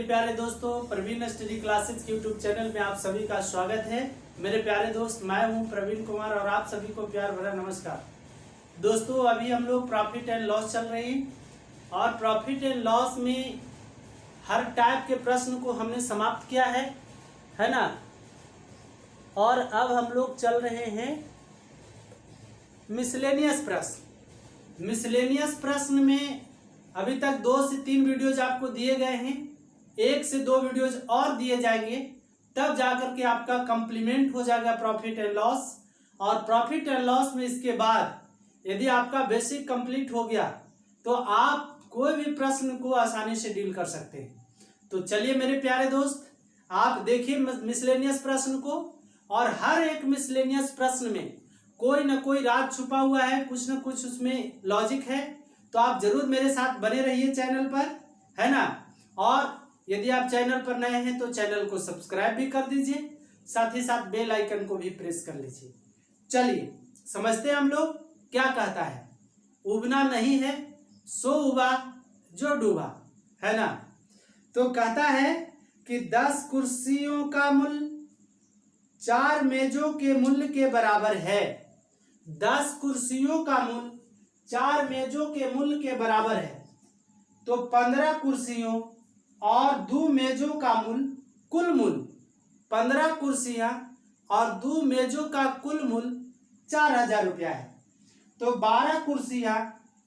मेरे प्यारे दोस्तों, प्रवीण स्टडी क्लासेस के यूट्यूब चैनल में आप सभी का स्वागत है। मेरे प्यारे दोस्त, मैं हूं प्रवीण कुमार और आप सभी को प्यार भरा नमस्कार। दोस्तों, अभी हम लोग प्रॉफिट एंड लॉस चल रहे हैं और प्रॉफिट एंड लॉस में हर टाइप के प्रश्न को हमने समाप्त किया है ना। और अब हम लोग चल रहे हैं मिसलेनियस प्रश्न। मिसलेनियस प्रश्न में अभी तक 2 से 3 वीडियोज आपको दिए गए हैं, 1 से 2 वीडियोज और दिए जाएंगे, तब जाकर के आपका कंप्लीमेंट हो जाएगा प्रॉफिट एंड लॉस। और प्रॉफिट एंड लॉस में इसके बाद यदि आपका बेसिक कंप्लीट हो गया तो आप कोई भी प्रश्न को आसानी से डील कर सकते हैं। तो चलिए मेरे प्यारे दोस्त, आप देखिए मिसलेनियस प्रश्न को, और हर एक मिसलेनियस प्रश्न में कोई ना कोई राज छुपा हुआ है, कुछ ना कुछ उसमें लॉजिक है। तो आप जरूर मेरे साथ बने रहिए चैनल पर, है ना। और यदि आप चैनल पर नए हैं तो चैनल को सब्सक्राइब भी कर दीजिए, साथ ही साथ बेल आइकन को भी प्रेस कर लीजिए। चलिए समझते हैं हम लोग क्या कहता है। उबना नहीं है सो उबा जो डूबा, है ना। तो कहता है कि 10 कुर्सियों का मूल्य 4 मेजों के मूल्य के बराबर है। 10 कुर्सियों का मूल्य 4 मेजों के मूल्य के बराबर है, तो 15 कुर्सियों और 2 मेजों का मूल्य, कुल मूल्य 15 कुर्सियां और 2 मेजों का कुल मूल्य 4000 रुपया है। तो 12 कुर्सियां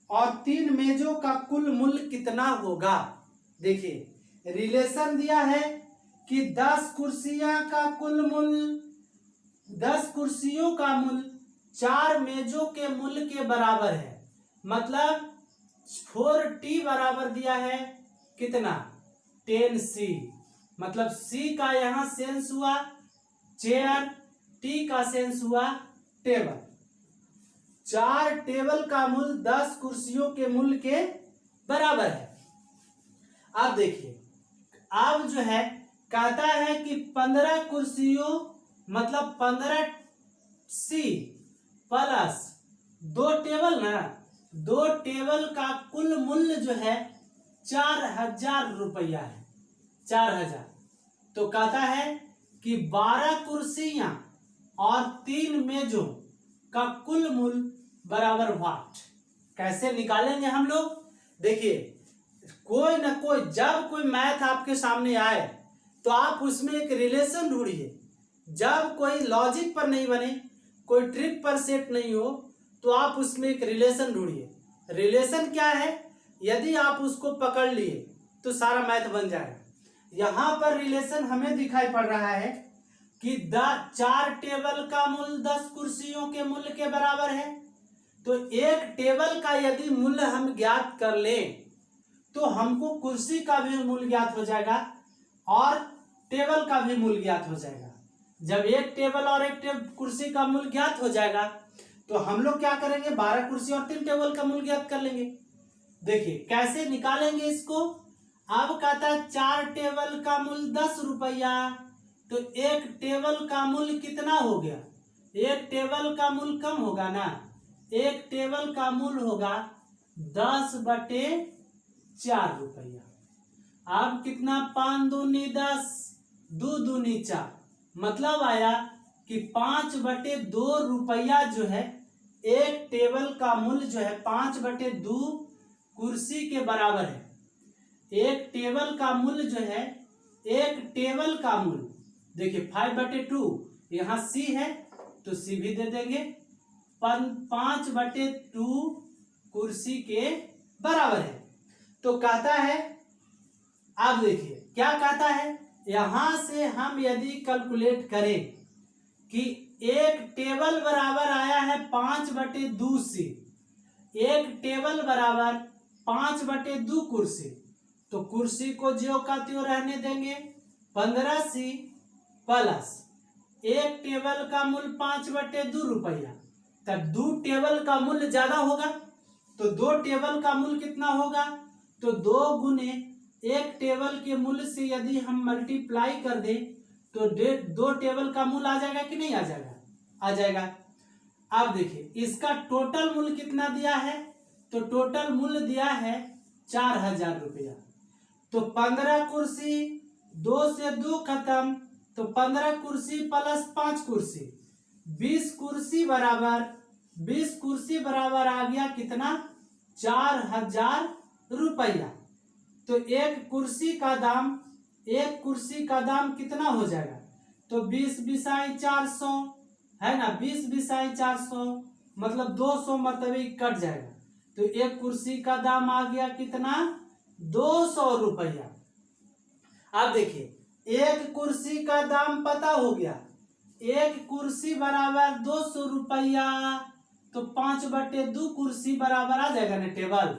और 3 मेजों का कुल मूल्य कितना होगा। देखिए रिलेशन दिया है कि 10 कुर्सियां का कुल मूल्य, 10 कुर्सियों का मूल्य 4 मेजों के मूल्य के बराबर है। मतलब 4t बराबर दिया है कितना, 10c। मतलब c का यहां सेंस हुआ चेयर, t का सेंस हुआ टेबल। 4 टेबल का मूल्य 10 कुर्सियों के मूल्य के बराबर है। अब देखिए, अब जो है कहता है कि 15 कुर्सियों मतलब 15c प्लस 2 टेबल ना, 2 टेबल का कुल मूल्य जो है 4000 रुपया है, 4000। तो कहता है कि 12 कुर्सियां और 3 मेजों का कुल मूल्य बराबर व्हाट। कैसे निकालेंगे हम लोग। देखिए कोई ना कोई, जब कोई मैथ आपके सामने आए तो आप उसमें एक रिलेशन ढूंढिए। जब कोई लॉजिक पर नहीं बने, कोई ट्रिक पर सेट नहीं हो, तो आप उसमें एक रिलेशन ढूंढिए। रिलेशन क्या है, यदि आप उसको पकड़ लिए तो सारा मैथ बन जाएगा। यहां पर रिलेशन हमें दिखाई पड़ रहा है कि 4 टेबल का मूल्य 10 कुर्सियों के मूल्य के बराबर है। तो एक टेबल का यदि मूल्य हम ज्ञात कर लें तो हमको कुर्सी का भी मूल्य ज्ञात हो जाएगा और टेबल का भी मूल्य ज्ञात हो जाएगा। जब एक टेबल और एक कुर्सी का मूल्य ज्ञात हो जाएगा तो हम लोग क्या करेंगे, 12 कुर्सी और 3 टेबल का मूल्य ज्ञात कर लेंगे। देखिए कैसे निकालेंगे इसको। अब कहता है 4 टेबल का मूल्य 10 रुपया, तो एक टेबल का मूल्य कितना हो गया, एक टेबल का मूल्य कम होगा ना, एक टेबल का मूल्य होगा 10/4 रुपया। अब कितना, 5 दूनी 10, 2 दूनी 4, मतलब आया कि 5/2 रुपया जो है एक टेबल का मूल्य जो है 5/2 कुर्सी के बराबर है। एक टेबल का मूल्य जो है, एक टेबल का मूल्य देखिए 5/2, यहाँ c है तो c भी दे देंगे, 5/2 कुर्सी के बराबर है। तो कहता है, आप देखिए क्या कहता है, यहां से हम यदि कैलकुलेट करें कि एक टेबल बराबर आया है 5/2 c, एक टेबल बराबर 5/2 कुर्सी, तो कुर्सी को ज्यों का त्यों रहने देंगे। 15c प्लस एक टेबल का मूल्य 5/2 रुपया, तब 2 टेबल का मूल्य ज्यादा होगा, तो 2 टेबल का मूल्य कितना होगा, तो 2 गुने एक टेबल के मूल्य से यदि हम मल्टीप्लाई कर दें तो 2 टेबल का मूल्य आ जाएगा कि नहीं आ जाएगा, आ जाएगा। अब देखिए इसका टोटल मूल्य कितना दिया है, तो टोटल मूल्य दिया है 4000 रुपया। तो 15 कुर्सी, 2 से 2 खत्म, तो 15 कुर्सी प्लस 5 कुर्सी, 20 कुर्सी बराबर आ गया कितना? 4000 रुपया। तो एक कुर्सी का दाम कितना हो जाएगा? तो 20 बिसाई 400 है ना, 20 बिसाई 400 मतलब 200 मरतबे कट जाएगा। तो एक कुर्सी का दाम आ गया कितना? 200 रुपया। अब देखिए एक कुर्सी का दाम पता हो गया, एक कुर्सी बराबर 200 रुपया, तो 5/2 कुर्सी बराबर आ जाएगा ना टेबल।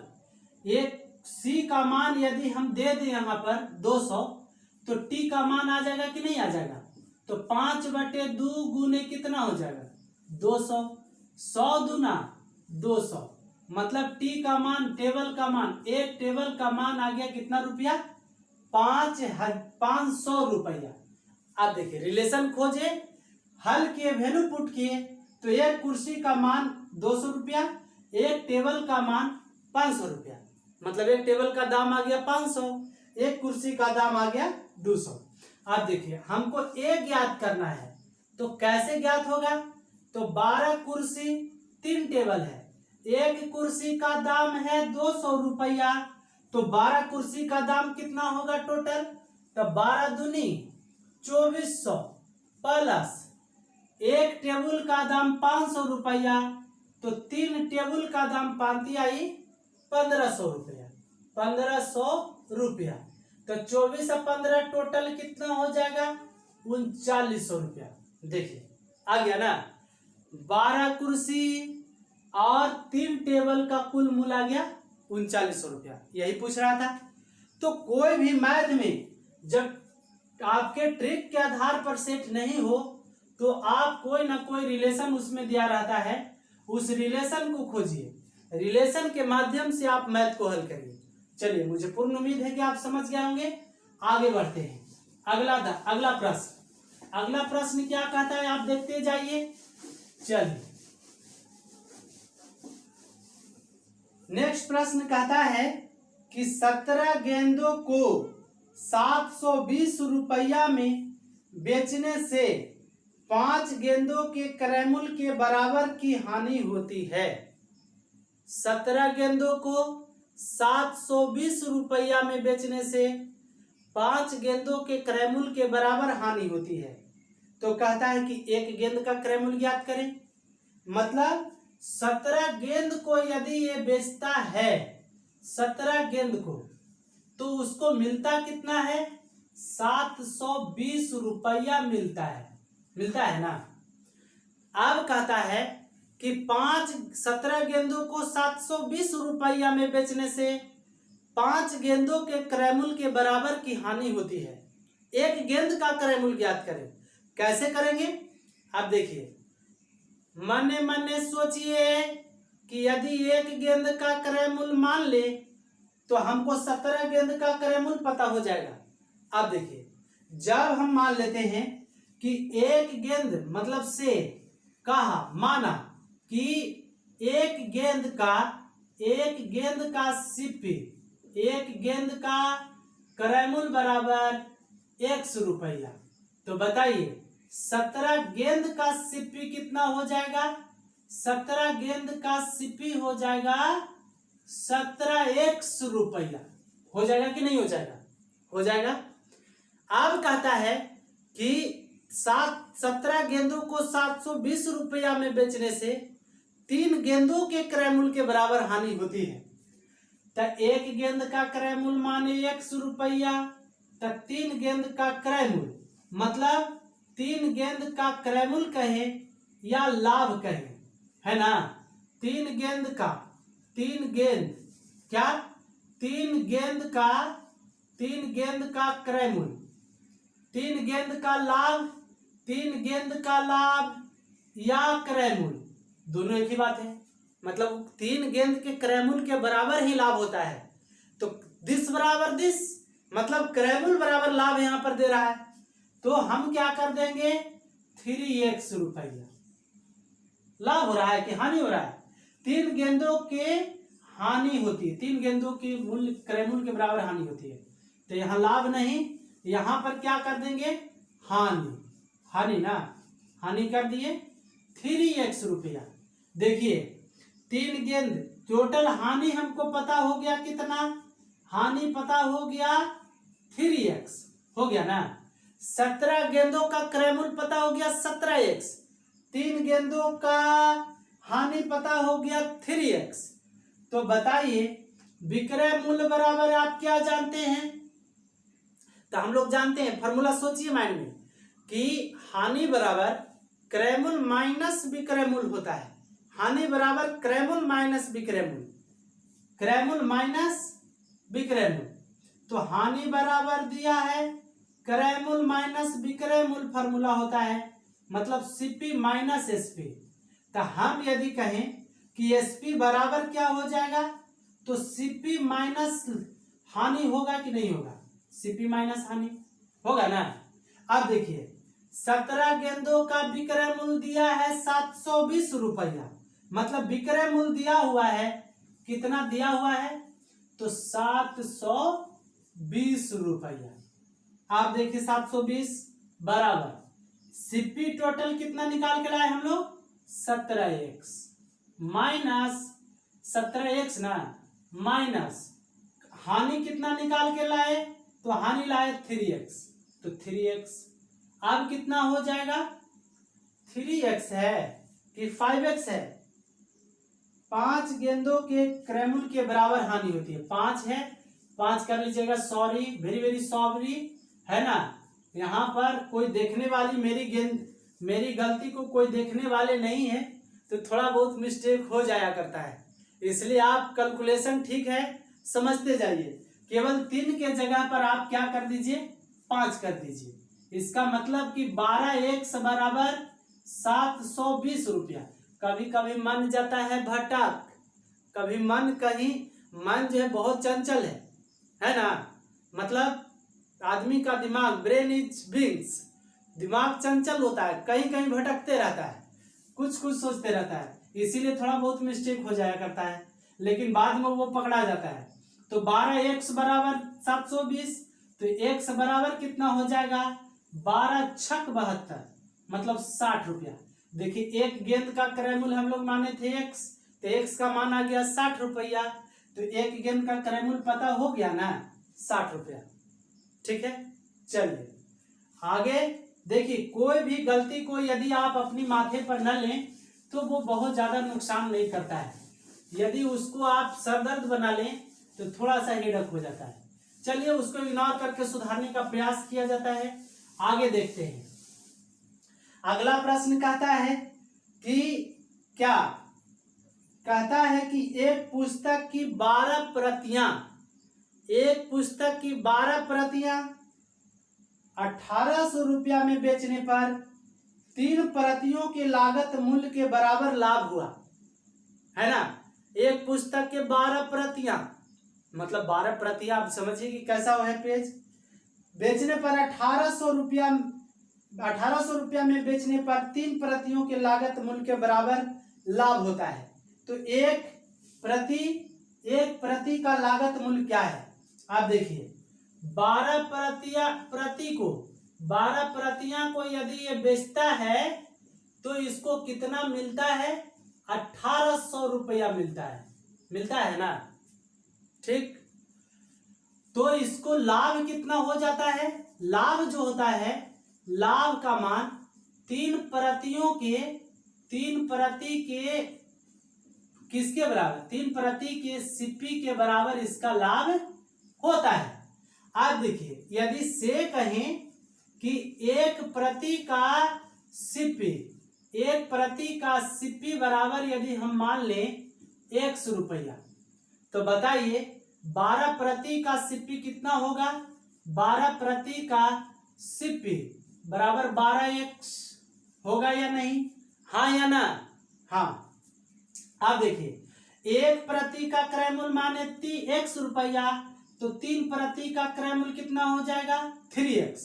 एक सी का मान यदि हम दे दें यहाँ पर 200, तो टी का मान आ जाएगा कि नहीं आ जाएगा? तो 5/2 गुने कितना हो जाएगा? 200, 100 दूना 200, मतलब टी का मान, टेबल का मान, एक टेबल का मान आ गया कितना रुपया? 500 रुपया। अब देखिए रिलेशन खोजे, हल किए, वैल्यू पुट किए, तो एक कुर्सी का मान 200 रुपया, एक टेबल का मान 500 रुपया, मतलब एक टेबल का दाम आ गया 500, एक कुर्सी का दाम आ गया 200। अब देखिए हमको एक ज्ञात करना है, तो कैसे ज्ञात होगा? तो 12 कुर्सी 3 टेबल है, एक कुर्सी का दाम है 200 रुपया, तो 12 कुर्सी का दाम कितना होगा टोटल? तो 12 दूनी 2400 प्लस एक टेबल का दाम 500 रुपया, तो 3 टेबल का दाम पांति आई 1500 रुपया, 1500 रुपया। तो 24 और 15 टोटल कितना हो जाएगा? 3900 रुपया। देखिए आ गया ना, 12 कुर्सी और 3 टेबल का कुल मूल आ गया 3900 रुपया। यही पूछ रहा था। तो कोई भी मैथ में जब आपके ट्रिक के आधार पर सेट नहीं हो, तो आप कोई ना कोई रिलेशन उसमें दिया रहता है, उस रिलेशन को खोजिए, रिलेशन के माध्यम से आप मैथ को हल करिए। चलिए, मुझे पूर्ण उम्मीद है कि आप समझ गए होंगे। आगे बढ़ते हैं। अगला प्रश्न क्या कहता है, आप देखते जाइए। चलिए, नेक्स्ट प्रश्न कहता है कि 17 गेंदों को 720 रुपया में बेचने से 5 गेंदों के क्रयमूल्य के बराबर की हानि होती है। 17 गेंदों को 720 रुपया में बेचने से 5 गेंदों के क्रयमूल्य के बराबर हानि होती है। तो कहता है कि एक गेंद का क्रयमूल्य ज्ञात करें। मतलब 17 गेंद को यदि ये बेचता है, 17 गेंद को, तो उसको मिलता कितना है? 720 रुपया मिलता है ना। अब कहता है कि 17 गेंदों को 720 रुपया में बेचने से 5 गेंदों के क्रयमूल्य के बराबर की हानि होती है। एक गेंद का क्रयमूल्य ज्ञात करें। कैसे करेंगे? अब देखिए, मने मने सोचिए कि यदि एक गेंद का क्रयमूल्य मान ले तो हमको 17 गेंद का क्रयमूल्य पता हो जाएगा। अब देखिए, जब हम मान लेते हैं कि एक गेंद मतलब से कहा, माना कि एक गेंद का सिप्पी, एक गेंद का क्रयमूल्य बराबर 100 रुपया। तो बताइए 17 गेंद का सिप्पी कितना हो जाएगा? 17 गेंद का सिप्पी हो जाएगा 17 रुपया। हो जाएगा कि नहीं हो जाएगा? हो जाएगा। अब कहता है कि 17 गेंदों को 720 रुपया में बेचने से 3 गेंदों के क्रयमूल्य के बराबर हानि होती है। तो एक गेंद का क्रयमूल्य माने 100 रुपया, तो 3 गेंद का क्रयमूल्य मतलब 3 गेंद का क्रयमूल्य कहे या लाभ कहे, है ना। 3 गेंद का क्रयमूल्य, 3 गेंद का लाभ, 3 गेंद का लाभ या क्रयमूल्य, दोनों एक ही बात है। मतलब 3 गेंद के क्रयमूल्य के बराबर ही लाभ होता है। तो दिस बराबर दिस, मतलब क्रयमूल्य बराबर लाभ यहां पर दे रहा है, तो हम क्या कर देंगे? 3x रुपया। लाभ हो रहा है कि हानि हो रहा है? 3 गेंदों के हानि होती है, 3 गेंदों की मूल्य क्रयमूल्य के बराबर हानि होती है। तो यहाँ लाभ नहीं, यहाँ पर क्या कर देंगे, हानि, हानि ना, हानि कर दिए 3x रुपया। देखिए 3 गेंद, टोटल हानि हमको पता हो गया कितना, हानि पता हो गया 3x, हो गया ना। 17 गेंदों का क्रय मूल्य पता हो गया 17x, 3 गेंदों का हानि पता हो गया 3x। तो बताइए विक्रय मूल्य बराबर आप क्या जानते हैं, तो हम लोग जानते हैं फॉर्मूला, सोचिए माइंड में, कि हानि बराबर क्रय मूल्य माइनस विक्रय मूल्य होता है। हानि बराबर क्रय मूल्य माइनस विक्रय मूल्य, क्रय मूल्य माइनस विक्रय मूल्य। तो हानि बराबर दिया है क्रय मूल्य माइनस विक्रय मूल्य, फॉर्मूला होता है मतलब सीपी माइनस एसपी। तो हम यदि कहें कि एसपी बराबर क्या हो जाएगा, तो सीपी माइनस हानि होगा कि नहीं होगा, सीपी माइनस हानि होगा ना। अब देखिए 17 गेंदों का विक्रय मूल्य दिया है 720 रुपया, मतलब विक्रय मूल्य दिया हुआ है, कितना दिया हुआ है, तो 720 रुपया। आप देखिए 720 बराबर सीपी टोटल कितना निकाल के लाए हम लोग, 17x माइनस 17x ना, माइनस हानि कितना निकाल के लाए, तो हानि लाए 3x, तो 3x। अब कितना हो जाएगा, 3x है कि 5x है, 5 गेंदों के क्रय मूल्य के बराबर हानि होती है, 5 है, 5 कर लीजिएगा, सॉरी, वेरी वेरी सॉरी, है ना। यहाँ पर कोई देखने वाली, मेरी गलती को कोई देखने वाले नहीं है, तो थोड़ा बहुत मिस्टेक हो जाया करता है, इसलिए आप कैलकुलेशन ठीक है समझते जाइए। केवल 3 के जगह पर आप क्या कर दीजिए, 5 कर दीजिए। इसका मतलब कि 12x बराबर 720 रुपया। कभी कभी मन जाता है भटक, कभी मन जो है बहुत चंचल है ना, मतलब आदमी का दिमाग, ब्रेन इज विंग्स, दिमाग चंचल होता है, कहीं कहीं भटकते रहता है, कुछ कुछ सोचते रहता है, इसीलिए थोड़ा बहुत मिस्टेक हो जाया करता है, लेकिन बाद में वो पकड़ा जाता है। तो 12x बराबर 720, तो x बराबर कितना हो जाएगा, 12 छक 72, मतलब 60 रुपया। देखिए एक गेंद का क्रय मूल्य हम लोग माने थे x, तो x का मान आ गया 60 रुपया, तो एक गेंद का क्रय मूल्य पता हो गया ना, 60 रुपया। ठीक है, चलिए आगे देखिए, कोई भी गलती को यदि आप अपनी माथे पर न लें तो वो बहुत ज्यादा नुकसान नहीं करता है, यदि उसको आप सरदर्द बना लें तो थोड़ा सा हेडक हो जाता है। चलिए उसको इग्नोर करके सुधारने का प्रयास किया जाता है। आगे देखते हैं, अगला प्रश्न कहता है कि क्या कहता है कि एक पुस्तक की 12 प्रतियां, एक पुस्तक की 12 प्रतियां 1800 रुपया में बेचने पर 3 प्रतियों के लागत मूल्य के बराबर लाभ हुआ, है ना। एक पुस्तक के 12 प्रतियां, मतलब 12 प्रतियां, आप समझिए कि कैसा है पेज, बेचने पर 1800 रुपया में बेचने पर 3 प्रतियों के लागत मूल्य के बराबर लाभ होता है। तो एक प्रति का लागत मूल्य क्या है, आप देखिए 12 प्रतियां को यदि ये बेचता है तो इसको कितना मिलता है, 1800 रुपया मिलता है ना, ठीक। तो इसको लाभ कितना हो जाता है, लाभ जो होता है, लाभ का मान 3 प्रति के किसके बराबर, 3 प्रति के सीपी के बराबर इसका लाभ होता है। आप देखिए यदि से कहें कि एक प्रति का सीपी बराबर यदि हम मान लें 100 रुपया, तो बताइए 12 प्रति का सीपी कितना होगा, 12 प्रति का सीपी बराबर 12x होगा या नहीं, हाँ या ना, हाँ। आप देखिए एक प्रति का क्रय मूल्य माने 3x रुपया, तो 3 प्रति का क्रय मूल्य कितना हो जाएगा 3x,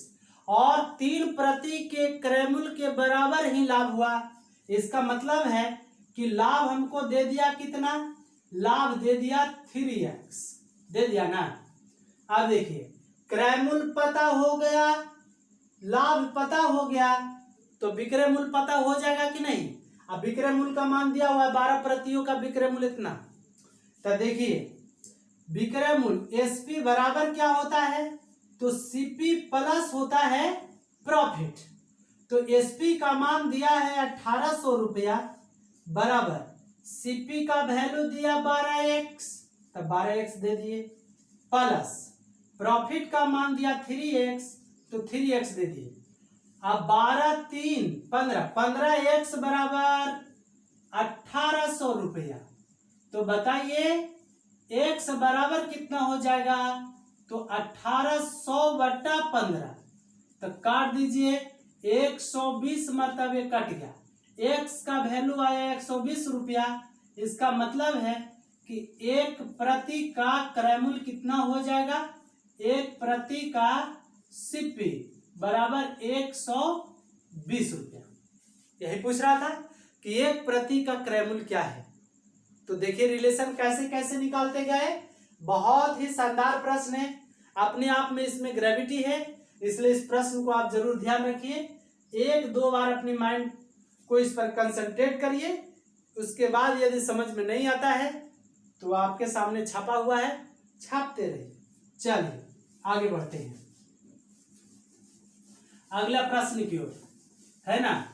और 3 प्रति के क्रय मूल्य के बराबर ही लाभ हुआ। इसका मतलब है कि लाभ हमको दे दिया कितना, लाभ दे दिया 3x, दे दिया ना। अब देखिए क्रय मूल्य पता हो गया, लाभ पता हो गया, तो विक्रय मूल्य पता हो जाएगा कि नहीं। अब विक्रय मूल्य का मान दिया हुआ है 12 प्रतियों का विक्रय मूल्य इतना। तो देखिए विक्रय मूल्य एसपी बराबर क्या होता है, तो सीपी प्लस होता है प्रॉफिट। तो एसपी का मान दिया है 1800 रुपया बराबर सीपी का वैल्यू दिया 12x, तब 12x दे दिए, प्लस प्रॉफिट का मान दिया 3x, तो 3x दे दिए। अब 12 3 15, 15x बराबर 1800 रुपया। तो बताइए x बराबर कितना हो जाएगा, तो 1800 बटा 15, तो काट दीजिए 120 मतलब ये कट गया, x का वैल्यू आया 120 रुपया। इसका मतलब है कि एक प्रति का क्रय मूल्य कितना हो जाएगा, एक प्रति का सीपी बराबर 120 रुपया। यही पूछ रहा था कि एक प्रति का क्रय मूल्य क्या है। तो देखिए रिलेशन कैसे कैसे निकालते गए, बहुत ही शानदार प्रश्न है, अपने आप में इसमें ग्रेविटी है, इसलिए इस प्रश्न को आप जरूर ध्यान रखिए। एक दो बार अपनी माइंड को इस पर कंसंट्रेट करिए, उसके बाद यदि समझ में नहीं आता है तो आपके सामने छपा हुआ है, छापते रहिए। चलिए आगे बढ़ते हैं अगला प्रश्न की ओर, है ना।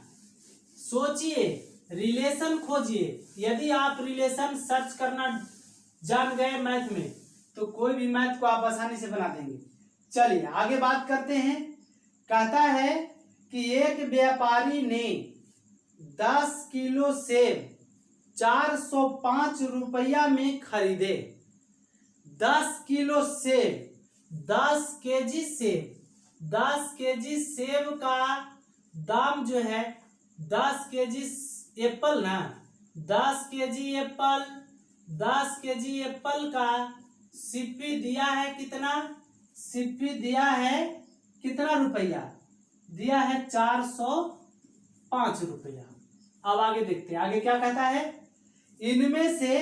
सोचिए, रिलेशन खोजिए। यदि आप रिलेशन सर्च करना जान गए मैथ में तो कोई भी मैथ को आप आसानी से बना देंगे। चलिए आगे बात करते हैं। कहता है कि एक व्यापारी ने 10 किलो सेब 405 रुपया में खरीदे। 10 किलो सेब, 10 केजी सेब, 10 केजी सेब का दाम जो है, 10 केजी एप्पल ना, 10 केजी एप्पल, 10 केजी एप्पल का सीपी दिया है कितना, सीपी दिया है कितना रुपया, दिया है 405 रुपया। अब आगे देखते हैं, आगे क्या कहता है, इनमें से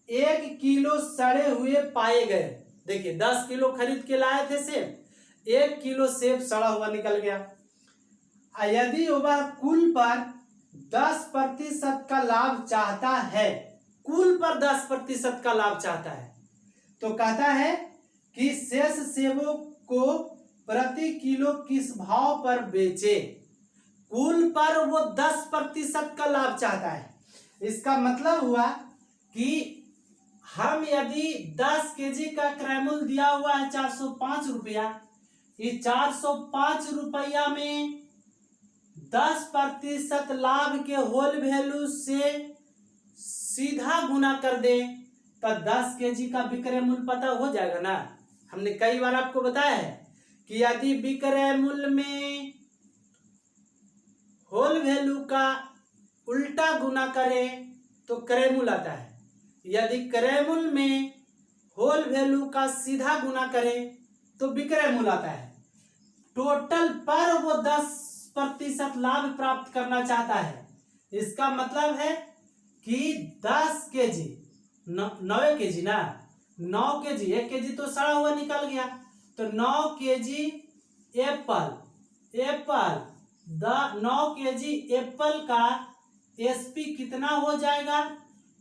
1 किलो सड़े हुए पाए गए। देखिए 10 किलो खरीद के लाए थे सेब, 1 किलो सेब सड़ा हुआ निकल गया। यदि वह कुल पर 10% का लाभ चाहता है, कुल पर 10% का लाभ चाहता है, तो कहता है कि शेष सेबों को प्रति किलो किस भाव पर बेचे। कुल पर वो 10% का लाभ चाहता है। इसका मतलब हुआ कि हम यदि 10 केजी का क्रय मूल्य दिया हुआ है 405 रुपया, इस 405 रुपया में 10% लाभ के होल वैल्यू से सीधा गुना कर दे तो 10 केजी का विक्रय मूल्य पता हो जाएगा ना। हमने कई बार आपको बताया है कि यदि विक्रय मूल्य में होल वैल्यू का उल्टा गुना करें तो क्रय मूल्य आता है, यदि क्रय मूल्य में होल वैल्यू का सीधा गुना करें तो विक्रय मूल्य आता है। टोटल पर वो 10% लाभ प्राप्त करना चाहता है। इसका मतलब है कि 10 केजी 9 केजी ना, 9 केजी, 1 केजी तो सड़ा हुआ निकल गया, तो 9 केजी एप्पल, 9 केजी एप्पल का एसपी कितना हो जाएगा,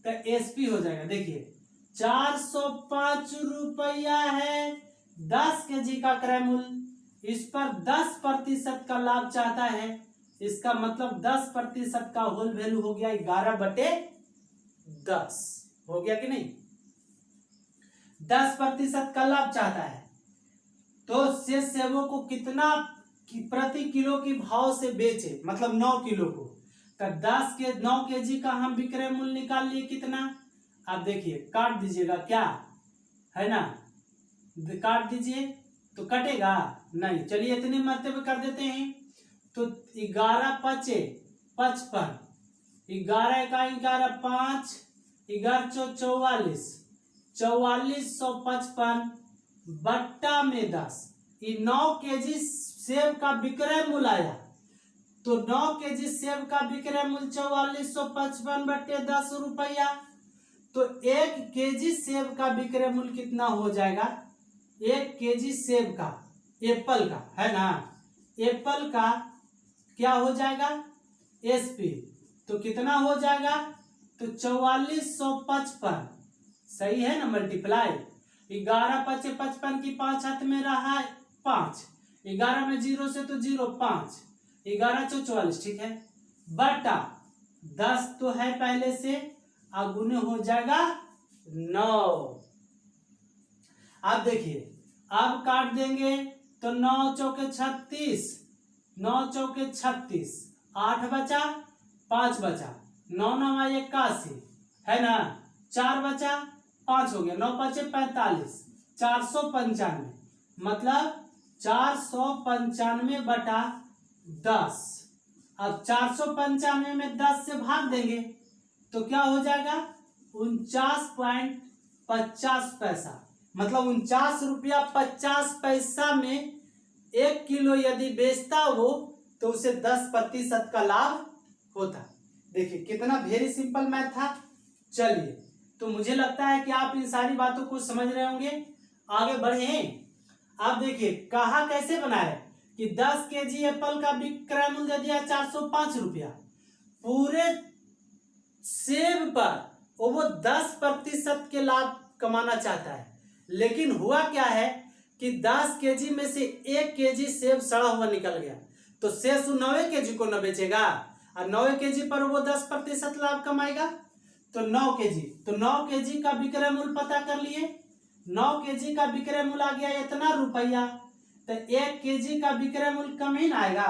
तो एसपी हो जाएगा। देखिए 405 रुपया है 10 केजी का क्रय मूल्य, इस पर 10% का लाभ चाहता है। इसका मतलब 10% का होल वैल्यू हो गया 11/10, हो गया कि नहीं। 10% का लाभ चाहता है तो शेष सेबों को कितना प्रति किलो के भाव से बेचे, मतलब 9 किलो को, तो 9 केजी का हम विक्रय मूल्य निकाल लिए कितना। अब देखिए काट दीजिएगा, क्या है ना, काट दीजिए तो कटेगा नहीं। चलिए इतने मरतबे कर देते हैं, तो 11 पचे 55, 11 का 11 5, 11 44, 4455 बट्टा में 10, 9 केजी सेब का विक्रय मूल्य आया, तो 9 केजी सेब का विक्रय मूल्य 4455 बट्टे 10 रुपया, तो 1 केजी सेब का विक्रय मूल्य कितना हो जाएगा, 1 केजी सेब का एप्पल का है ना, एप्पल का क्या हो जाएगा एसपी, तो कितना हो जाएगा, तो 4455, सही है ना, मल्टीप्लाई 11 पचे 55 की 5 हाथ में रहा 5, 11 में 0 से तो 0, 5, 11 चौ 44, ठीक है, बटा 10 तो है पहले से, अगुने हो जाएगा 9। अब देखिए, अब काट देंगे तो 9 चौके 36, 9 चौके 36, 8 बचा, 5 बचा, 9 9 81 है ना, 4 बचा, 5 हो गया, 9 5 45, 495, मतलब 495 बटा 10। अब 495 में 10 से भाग देंगे तो क्या हो जाएगा 49.50 पैसा, मतलब 49 रुपया 50 पैसा में 1 किलो यदि बेचता हो तो उसे 10% का लाभ होता। देखिए कितना वेरी सिंपल मैथ था। चलिए, तो मुझे लगता है कि आप इन सारी बातों को समझ रहे होंगे। आगे बढ़े। आप देखिए कहा कैसे बनाए कि 10 केजी एप्पल का विक्रय मूल्य दिया 405 रुपया, पूरे सेब पर वो 10% के लाभ कमाना चाहता है, लेकिन हुआ क्या है कि 10 केजी में से 1 केजी सेब सड़ा हुआ निकल गया, तो शेष 9 केजी को न बेचेगा और 9 केजी पर वो 10% लाभ कमाएगा। तो 9 केजी, तो 9 केजी का विक्रय मूल्य पता कर लिए, 9 केजी का विक्रय मूल्य आ गया इतना रुपया, तो 1 केजी का विक्रय मूल्य कम ही ना आएगा,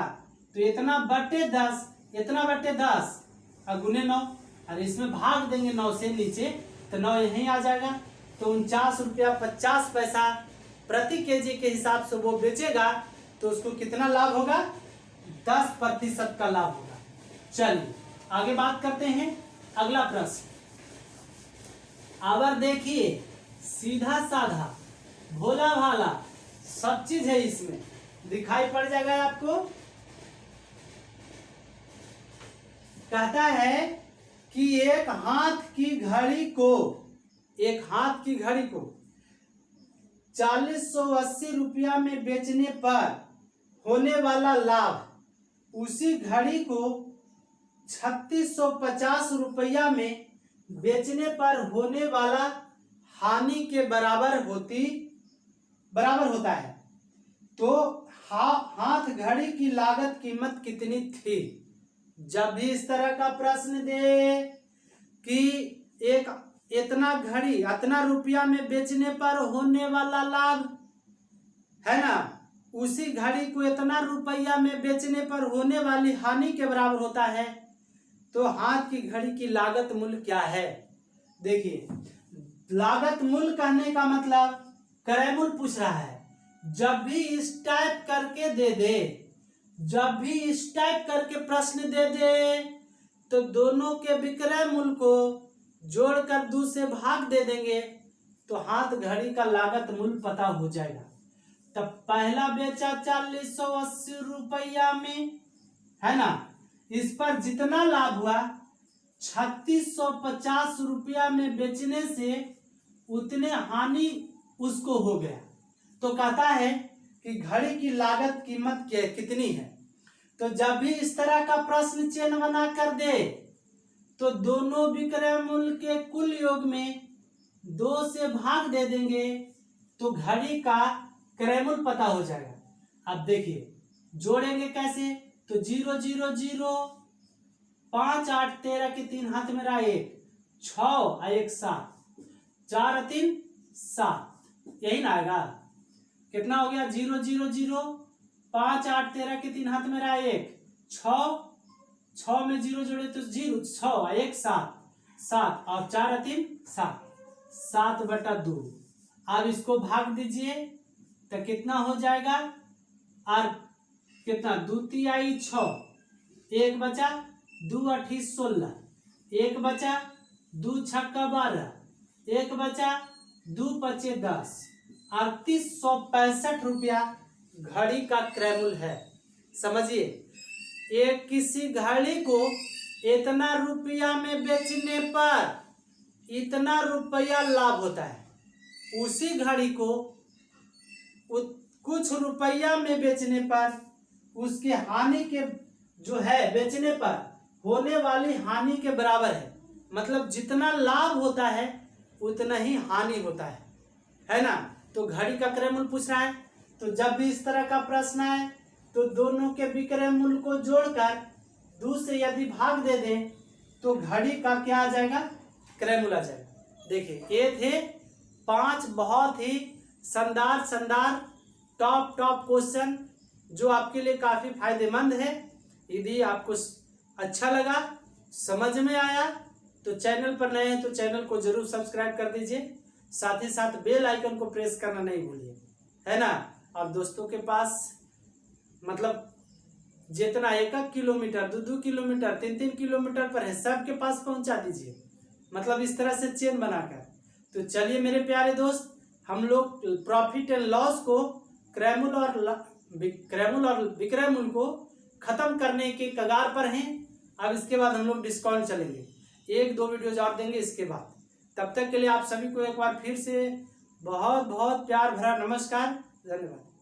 तो इतना बटे 10, इतना बटे 10 और गुने 9, और इसमें भाग देंगे 9 से नीचे, तो 9 यहीं आ जाएगा। तो 49 रुपया 50 पैसा प्रति केजी के हिसाब से वो बेचेगा, तो उसको कितना लाभ होगा 10% का लाभ होगा। चलिए आगे बात करते हैं। अगला प्रश्न आवर देखिए, सीधा साधा भोला भाला सब चीज है, इसमें दिखाई पड़ जाएगा आपको। कहता है कि एक हाथ की घड़ी को 4080 रुपया में बेचने पर होने वाला लाभ उसी घड़ी को 3650 रुपया में बेचने पर होने वाला हानि के बराबर होता है। तो हाथ घड़ी की लागत कीमत कितनी थी। जब भी इस तरह का प्रश्न दे कि एक इतना घड़ी इतना रुपया में बेचने पर होने वाला लाभ है ना, उसी घड़ी को इतना रुपया में बेचने पर होने वाली हानि के बराबर होता है, तो हाथ की घड़ी की लागत मूल्य क्या है। देखिए लागत मूल्य कहने का मतलब क्रय मूल्य पूछ रहा है। जब भी इस टाइप करके दे दे, जब भी इस टाइप करके प्रश्न दे दे, तो दोनों के विक्रय मूल्य को जोड़कर 2 से भाग दे देंगे, तो हाथ घड़ी का लागत मूल्य पता हो जाएगा। तब पहला बेचा 4080 रुपया में है ना, इस पर जितना लाभ हुआ 3650 रुपया में बेचने से उतने हानि उसको हो गया। तो कहता है कि घड़ी की लागत कीमत कितनी है। तो जब भी इस तरह का प्रश्न चिन्ह बना कर दे, तो दोनों विक्रय मूल्य के कुल योग में 2 से भाग दे देंगे, तो घड़ी का क्रय मूल्य पता हो जाएगा। अब देखिए जोड़ेंगे कैसे, तो 0 0 0 5 8 13 के 3 हाथ में रहा 1, 6 और 1 7, 4 और 3 7, यही ना आएगा। कितना हो गया 0 0 0 5 8 13 के 3 हाथ में रहा 1, 6 में 0 जोड़े तो 0, 6 और 1 7, 7 और 4 और 3 7, 7/2। अब इसको भाग दीजिए तो कितना हो जाएगा, और कितना 2 तिहाई 6, 1 बचा, 2 8 16, 1 बचा, 2 छक्का 12, 1 बचा, 2 पचे 10, 3865 रुपया घड़ी का क्रय मूल्य है। समझिए, एक किसी घड़ी को इतना रुपया में बेचने पर इतना रुपया लाभ होता है, उसी घड़ी को कुछ रुपया में बेचने पर उसके हानि के जो है बेचने पर होने वाली हानि के बराबर है। मतलब जितना लाभ होता है उतना ही हानि होता है ना। तो घड़ी का क्रय मूल्य पूछ रहा है, तो जब भी इस तरह का प्रश्न आए तो दोनों के विक्रय मूल्य को जोड़कर 2 से यदि भाग दे दें तो घड़ी का क्या आ जाएगा, क्रय मूल्य आ जाएगा। देखिए ये थे 5 बहुत ही शानदार टॉप क्वेश्चन जो आपके लिए काफी फायदेमंद है। यदि आपको अच्छा लगा, समझ में आया तो चैनल पर नए हैं तो चैनल को जरूर सब्सक्राइब कर दीजिए, साथ ही साथ बेल आइकन को प्रेस करना नहीं भूलिए, है ना। और दोस्तों के पास मतलब जितना 1 किलोमीटर 2 किलोमीटर 3 किलोमीटर पर है सबके पास पहुंचा दीजिए, मतलब इस तरह से चेन बनाकर। तो चलिए मेरे प्यारे दोस्त, हम लोग प्रॉफिट एंड लॉस को क्रय मूल्य और विक्रय मूल्य को खत्म करने के कगार पर हैं। अब इसके बाद हम लोग डिस्काउंट चलेंगे, 1-2 वीडियोज और देंगे इसके बाद। तब तक के लिए आप सभी को एक बार फिर से बहुत बहुत प्यार भरा नमस्कार, धन्यवाद।